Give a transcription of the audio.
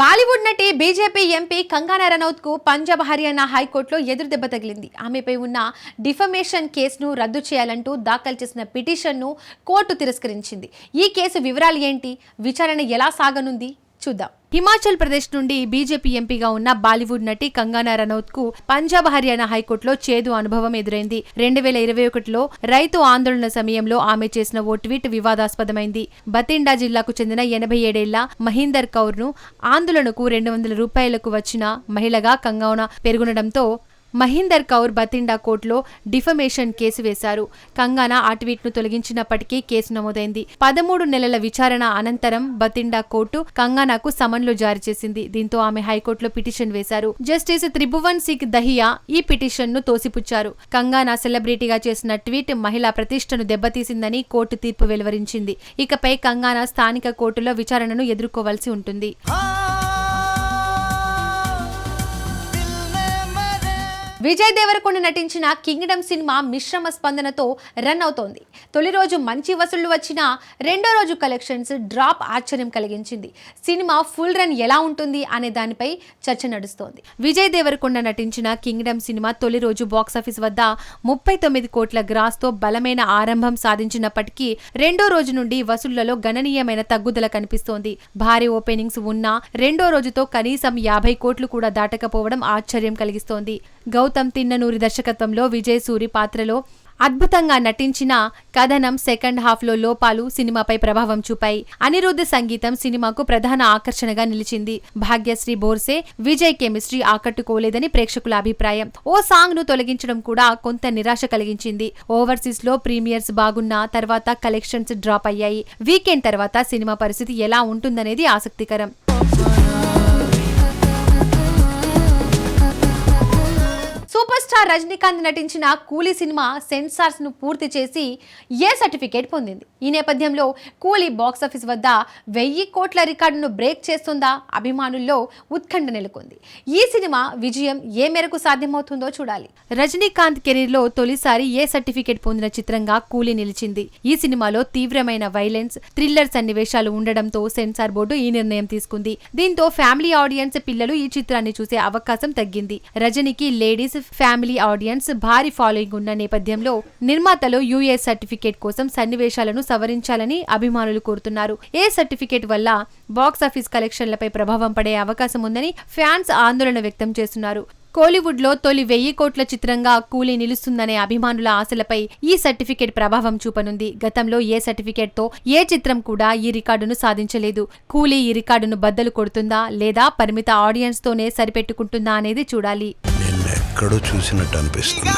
బాలీవుడ్ నటి BJP MP Kangana Ranaut కు పంజాబ్ హర్యానా హైకోర్టులో ఎదురు దెబ్బ తగిలింది. ఆమెపై ఉన్న డిఫమేషన్ కేసును రద్దు చేయాలంటూ దాఖలు చేసిన పిటిషన్ను కోర్టు తిరస్కరించింది. ఈ కేసు వివరాలు ఏంటి, విచారణ ఎలా సాగనుంది చూద్దాం. హిమాచల్ ప్రదేశ్ నుండి బీజేపీ ఎంపీగా ఉన్న బాలీవుడ్ నటి కంగనా రనౌత్ కు పంజాబ్ హర్యానా హైకోర్టులో చేదు అనుభవం ఎదురైంది. 2021లో రైతు ఆందోళన సమయంలో ఆమె చేసిన ఓ ట్వీట్ వివాదాస్పదమైంది. బతిండా జిల్లాకు చెందిన 87 ఏళ్ల మహీందర్ కౌర్ ను ఆందోళనకు 200 రూపాయలకు వచ్చిన మహిళగా కంగనా పేర్కొనడంతో మహీందర్ కౌర్ బతిండా కోర్టులో డిఫమేషన్ కేసు వేశారు. కంగనా ఆ ట్వీట్ ను తొలగించినప్పటికీ కేసు నమోదైంది. 13 నెలల విచారణ అనంతరం బతిండా కోర్టు కంగనాకు సమన్లు జారీ చేసింది. దీంతో ఆమె హైకోర్టులో పిటిషన్ వేశారు. జస్టిస్ త్రిభువన్ సింగ్ దహియా ఈ పిటిషన్ ను తోసిపుచ్చారు. కంగనా సెలబ్రిటీగా చేసిన ట్వీట్ మహిళా ప్రతిష్టను దెబ్బతీసిందని కోర్టు తీర్పు వెలువరించింది. ఇకపై కంగనా స్థానిక కోర్టులో విచారణను ఎదుర్కోవాల్సి ఉంటుంది. విజయ్ దేవరకొండ నటించిన కింగ్డమ్ సినిమా మిశ్రమ స్పందనతో రన్ అవుతోంది. తొలి రోజు మంచి వసూళ్లు వచ్చినా రెండో రోజు కలెక్షన్స్ డ్రాప్ ఆశ్చర్యం కలిగించింది. సినిమా ఫుల్ రన్ ఎలా ఉంటుంది అనే దానిపై చర్చ నడుస్తోంది. విజయ్ దేవరకొండ నటించిన కింగ్డమ్ సినిమా తొలి రోజు బాక్సాఫీస్ వద్ద 39 కోట్ల గ్రాస్ తో బలమైన ఆరంభం సాధించినప్పటికీ రెండో రోజు నుండి వసూళ్లలో గణనీయమైన తగ్గుదల కనిపిస్తోంది. భారీ ఓపెనింగ్స్ ఉన్నా రెండో రోజుతో కనీసం 50 కోట్లు కూడా దాటకపోవడం ఆశ్చర్యం కలిగిస్తోంది. గౌతమ్ తిన్ననూరి దర్శకత్వంలో విజయ్ సూరి పాత్రలో అద్భుతంగా నటించిన కథనం సెకండ్ హాఫ్ లో లోపాలు సినిమాపై ప్రభావం చూపాయి. అనిరుద్ధ్ సంగీతం సినిమాకు ప్రధాన ఆకర్షణగా నిలిచింది. భాగ్యశ్రీ బోర్సే విజయ్ కెమిస్ట్రీ ఆకట్టుకోలేదని ప్రేక్షకుల అభిప్రాయం. ఓ సాంగ్ ను తొలగించడం కూడా కొంత నిరాశ కలిగించింది. ఓవర్సీస్ లో ప్రీమియర్స్ బాగున్న తర్వాత కలెక్షన్స్ డ్రాప్ అయ్యాయి. వీకెండ్ తర్వాత సినిమా పరిస్థితి ఎలా ఉంటుందనేది ఆసక్తికరం. సూపర్ స్టార్ రజనీకాంత్ నటించిన కూలీ సినిమా సెన్సార్స్ ను పూర్తి చేసి ఏ సర్టిఫికేట్ పొందింది. ఈ నేపథ్యంలో కూలీ బాక్సాఫీస్ వద్ద 1000 కోట్ల రికార్డును బ్రేక్ చేస్తుందా అభిమానుల్లో ఉత్కంఠ నెలకొంది. ఈ సినిమా విజయం ఏ మేరకు సాధ్యమవుతుందో చూడాలి. రజనీకాంత్ కెరీర్ లో తొలిసారి ఏ సర్టిఫికేట్ పొందిన చిత్రంగా కూలీ నిలిచింది. ఈ సినిమాలో తీవ్రమైన వైలెన్స్, థ్రిల్లర్ సన్నివేశాలు ఉండడంతో సెన్సార్ బోర్డు ఈ నిర్ణయం తీసుకుంది. దీంతో ఫ్యామిలీ ఆడియన్స్ పిల్లలు ఈ చిత్రాన్ని చూసే అవకాశం తగ్గింది. రజనీకి లేడీస్ ఫ్యామిలీ ఆడియన్స్ భారీ ఫాలోయింగ్ ఉన్న నేపథ్యంలో నిర్మాతలు యూఏ సర్టిఫికేట్ కోసం సన్నివేశాలను సవరించాలని అభిమానులు కోరుతున్నారు. ఏ సర్టిఫికేట్ వల్ల బాక్సాఫీస్ కలెక్షన్లపై ప్రభావం పడే అవకాశం ఉందని ఫ్యాన్స్ ఆందోళన వ్యక్తం చేస్తున్నారు. కోలీవుడ్ లో తొలి 1000 కోట్ల చిత్రంగా కూలీ నిలుస్తుందనే అభిమానుల ఆశలపై ఈ సర్టిఫికేట్ ప్రభావం చూపనుంది. గతంలో ఏ సర్టిఫికేట్ తో ఏ చిత్రం కూడా ఈ రికార్డును సాధించలేదు. కూలీ ఈ రికార్డును బద్దలు కొడుతుందా లేదా పరిమిత ఆడియన్స్ తోనే సరిపెట్టుకుంటుందా అనేది చూడాలి. ఎక్కడో చూసినట్టు అనిపిస్తుంది.